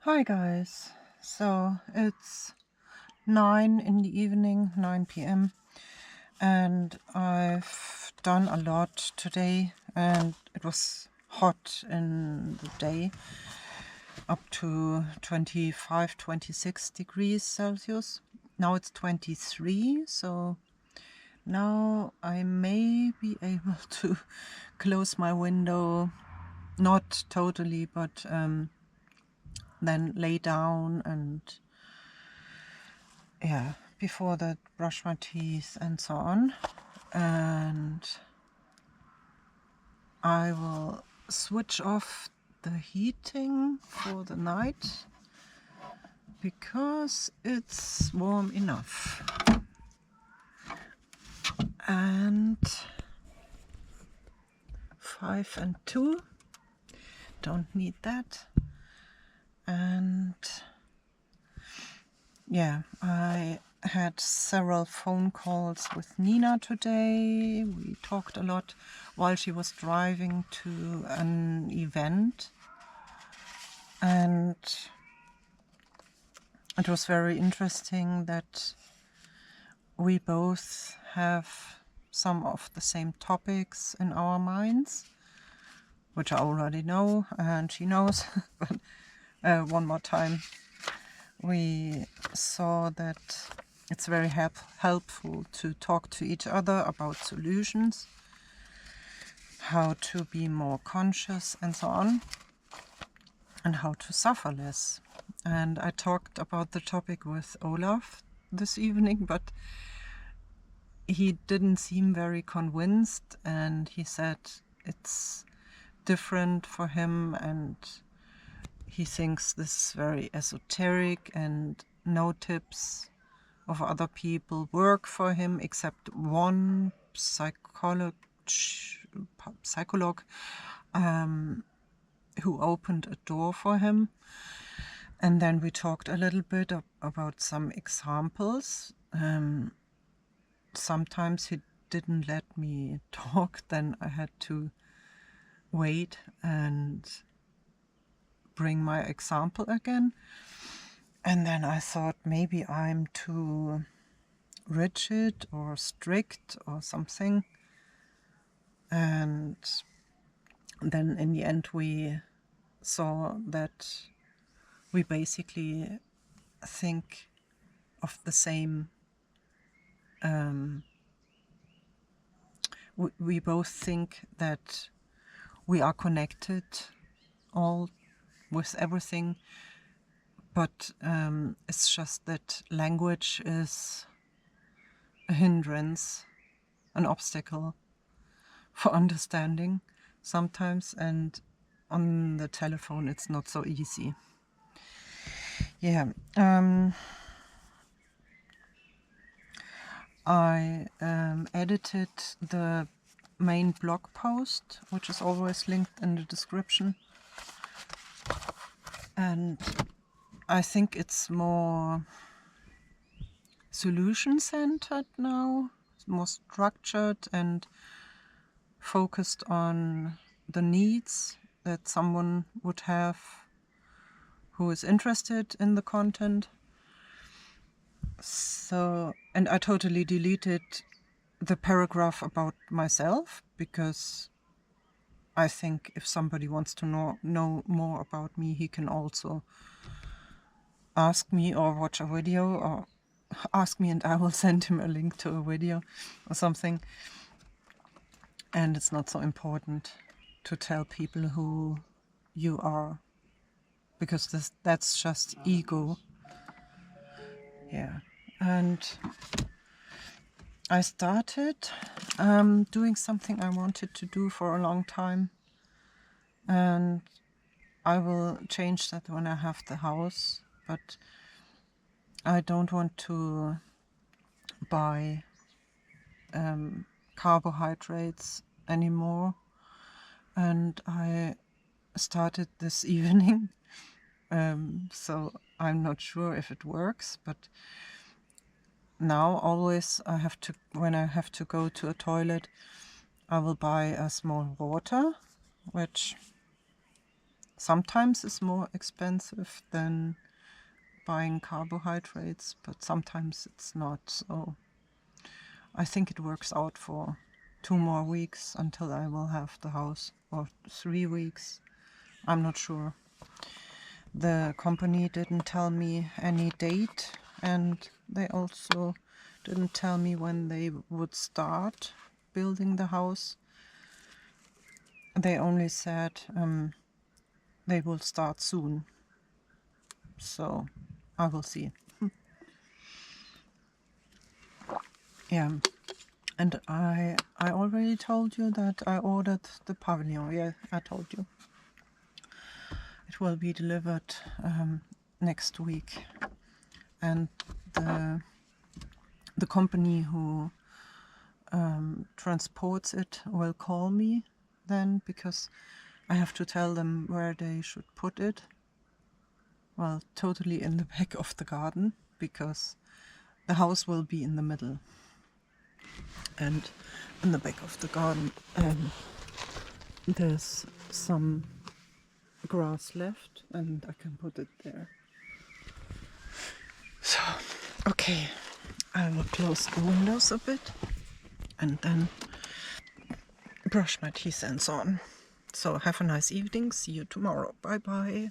Hi guys, so it's 9 in the evening, 9 p.m. and I've done a lot today and it was hot in the day, up to 25, 26 degrees Celsius. Now it's 23, so now I may be able to close my window, not totally, but then lay down and before that brush my teeth and so on. And I will switch off the heating for the night because it's warm enough. And 5 and 2, don't need that. And I had several phone calls with Nina today. We talked a lot while she was driving to an event. And it was very interesting that we both have some of the same topics in our minds, which I already know and she knows. But one more time, we saw that it's very helpful to talk to each other about solutions, how to be more conscious and so on, and how to suffer less. And I talked about the topic with Olaf this evening, but he didn't seem very convinced, and he said it's different for him and he thinks this is very esoteric and no tips of other people work for him except one psychologue who opened a door for him. And then we talked a little bit about some examples. Sometimes he didn't let me talk, then I had to wait and bring my example again. And then I thought maybe I'm too rigid or strict or something. And then in the end we saw that we basically think of the same. We both think that we are connected all with everything, but it's just that language is a hindrance, an obstacle for understanding sometimes, and on the telephone it's not so easy. I edited the main blog post, which is always linked in the description, and I think it's more solution-centered now, more structured and focused on the needs that someone would have who is interested in the content. So, and I totally deleted the paragraph about myself because I think if somebody wants to know more about me, he can also ask me or watch a video, or ask me and I will send him a link to a video or something. And it's not so important to tell people who you are, because that's just ego. And I started doing something I wanted to do for a long time, and I will change that when I have the house, but I don't want to buy carbohydrates anymore. And I started this evening, so I'm not sure if it works, but now always when I have to go to a toilet, I will buy a small water, which sometimes is more expensive than buying carbohydrates, but sometimes it's not. So I think it works out for 2 more weeks until I will have the house, or 3 weeks. I'm not sure. The company didn't tell me any date, and they also didn't tell me when they would start building the house. They only said they will start soon. So I will see. Yeah. And I already told you that I ordered the pavilion. Yeah, I told you. It will be delivered next week. And the company who transports it will call me then, because I have to tell them where they should put it. Well, totally in the back of the garden, because the house will be in the middle. And in the back of the garden there's some grass left, and I can put it there. So, okay, I will close the windows a bit and then brush my teeth and so on. So have a nice evening. See you tomorrow. Bye bye.